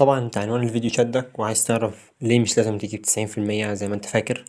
طبعا انت عنوان الفيديو شدك وعايز تعرف ليه مش لازم تجيب 90% زي ما انت فاكر.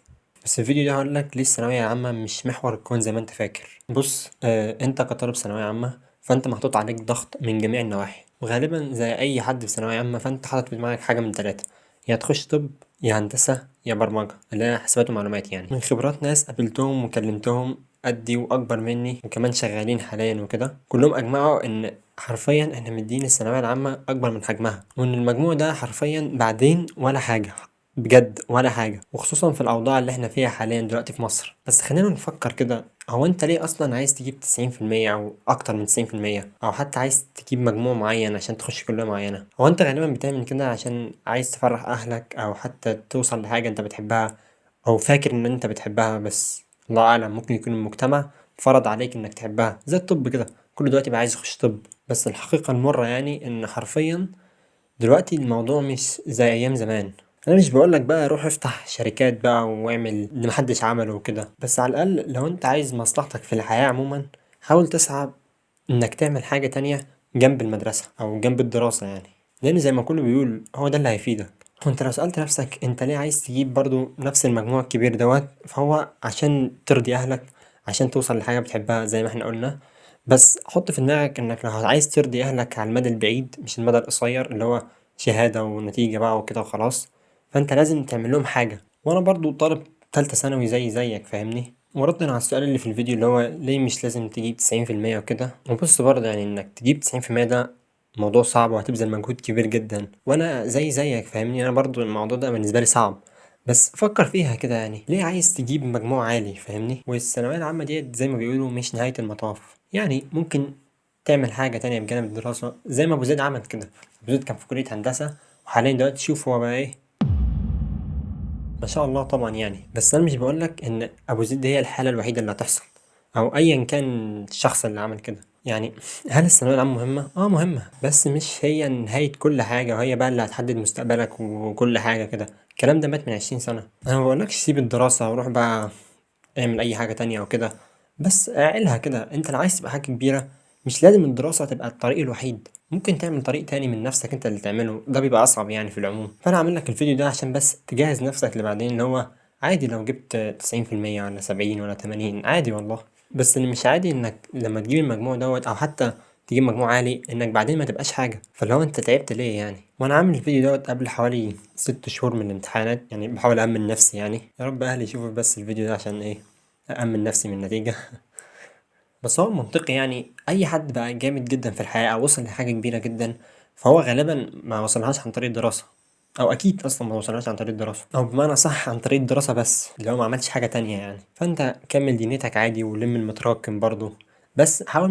بس الفيديو ده هقولك ليه الثانوية العامة مش محور الكون زي ما انت فاكر. بص، انت كطالب ثانوية عامة فانت محطوط عليك ضغط من جميع النواحي، وغالبا زي اي حد في ثانوية عامة فانت حاطط في دماغك حاجة من تلاتة: يا تخش طب، يا هندسة، يا برمجة اللي هي حسابات ومعلومات. يعني من خبرات ناس قابلتهم وكلمتهم قدي واكبر مني وكمان شغالين حاليا وكده، كلهم اجمعوا ان حرفيا احنا مدين الثانوية العامة اكبر من حجمها، وان المجموع ده حرفيا بعدين ولا حاجة، بجد ولا حاجة، وخصوصا في الاوضاع اللي احنا فيها حاليا دلوقتي في مصر. بس خلينا نفكر كده، هو انت ليه اصلا عايز تجيب 90% او اكتر من 90%، او حتى عايز تجيب مجموع معين عشان تخش كلية معينة؟ هو انت غالبا بتعمل كده عشان عايز تفرح اهلك، او حتى توصل لحاجة انت بتحبها، او فاكر ان انت بتحبها، بس الله اعلم ممكن يكون المجتمع فرض عليك انك تحبها، زي الطب كده. كله دلوقتي بقى عايز يخش طب. بس الحقيقة المرة يعني ان حرفيا دلوقتي الموضوع مش زي ايام زمان. انا مش بقولك بقى روح افتح شركات بقى واعمل اللي محدش عمله وكده، بس على الاقل لو انت عايز مصلحتك في الحياة عموما حاول تسعى انك تعمل حاجة تانية جنب المدرسة او جنب الدراسة، يعني لان زي ما كله بيقول هو ده اللي هيفيدك. وانت لو سألت نفسك انت ليه عايز تجيب برضو نفس المجموع الكبير دوت، فهو عشان ترضي اهلك، عشان توصل لحاجة بتحبها زي ما احنا قلنا. بس حط في دماغك انك لو عايز ترضي اهلك على المدى البعيد مش المدى القصير اللي هو شهادة ونتيجة بقى وكده وخلاص، فانت لازم تعمل لهم حاجة. وانا برضو طالب تالتة ثانوي زيك فاهمني. وردا على السؤال اللي في الفيديو اللي هو ليه مش لازم تجيب 90% وكده، وبص برضه يعني انك تجيب 90% ده موضوع صعب وهتبذل مجهود كبير جدا، وانا زيك فاهمني، انا برضو الموضوع ده بالنسبة لي صعب. بس فكر فيها كده، يعني ليه عايز تجيب مجموع عالي فاهمني؟ والثانوية العامة ديت زي ما بيقولوا مش نهاية المطاف، يعني ممكن تعمل حاجة تانية بجانب الدراسة زي ما أبو زيد عمل كده. أبو زيد كان في كلية هندسة وحاليا دلوقتي شوف هو بقى إيه، ما شاء الله طبعا يعني. بس أنا مش بقولك إن أبو زيد هي الحالة الوحيدة اللي هتحصل، أو أيا كان الشخص اللي عمل كده يعني. هل الثانوية العامة مهمة؟ مهمة، بس مش هي نهاية كل حاجة وهي بقى اللي هتحدد مستقبلك وكل حاجة كده. الكلام ده مات من 20 سنة. أنا ما بقولكش سيب الدراسة وروح بقى اعمل اي حاجة تانية او كده، بس اعقلها كده. انت لو عايز تبقى حاجة كبيرة مش لازم الدراسة تبقى الطريق الوحيد، ممكن تعمل طريق تاني من نفسك انت اللي تعمله، ده بيبقى اصعب يعني في العموم. فانا عامل لك الفيديو ده عشان بس تجهز نفسك لبعدين، اللي هو عادي لو جبت 90% ولا 70 ولا 80 عادي والله. بس اللي مش عادي انك لما تجيب المجموع دوت او حتى تجيب مجموع عالي انك بعدين ما تبقاش حاجة، فاللي هو انت تعبت ليه يعني؟ وانا عامل الفيديو دوت قبل حوالي 6 شهور من الامتحانات، يعني بحاول أأمن نفسي. يعني يا رب اهلي يشوفوا بس الفيديو ده عشان ايه، أأمن نفسي من النتيجة. بس هو المنطقي يعني أي حد بقى جامد جدا في الحياة أو وصل لحاجة كبيرة جدا فهو غالبا ما وصلهاش عن طريق الدراسة، أو أكيد أصلا ما وصلهاش عن طريق الدراسة، أو بمعنى صح عن طريق الدراسة بس اللي هو ما عملش حاجة تانية يعني. فأنت كمل دنيتك عادي ولم المتراكم برضه، بس حاول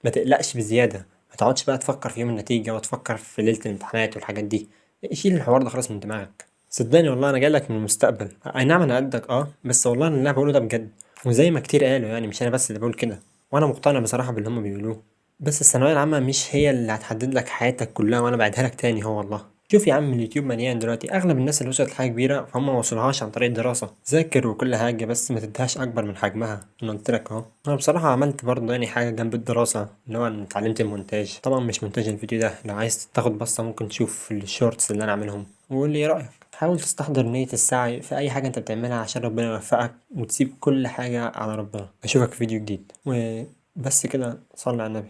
ما تقلقش بزيادة. ما تقعدش بقى تفكر في يوم النتيجة وتفكر في ليلة الامتحانات والحاجات دي. شيل الحوار ده خلاص من دماغك. صدقني والله انا جايلك من المستقبل، اي نعم انا قدك بس والله اللي انا بقوله ده بجد، وزي ما كتير قالوا يعني مش انا بس اللي بقول كده، وانا مقتنع بصراحة باللي هما بيقولوه. بس الثانوية العامة مش هي اللي هتحدد لك حياتك كلها، وانا بعدها لك تاني هو والله. شوف يا عم اليوتيوب مليان دلوقتي، اغلب الناس اللي وصلت لحاجة كبيرة فهم ما وصلوهاش عن طريق الدراسة. ذاكر وكل حاجة بس ما تديهاش اكبر من حجمها. انا قلت لك اهو، انا بصراحة عملت برضه يعني حاجة جنب الدراسة، اللي هو انا اتعلمت المونتاج. طبعا مش مونتاج الفيديو ده، لو عايز تاخد بصة ممكن تشوف الشورتس اللي انا عاملهم وقول لي إيه رأيك. حاول تستحضر نية السعي في أي حاجة أنت بتعملها عشان ربنا يوفقك، وتسيب كل حاجة على ربنا. أشوفك في فيديو جديد وبس كده، صلي على النبي.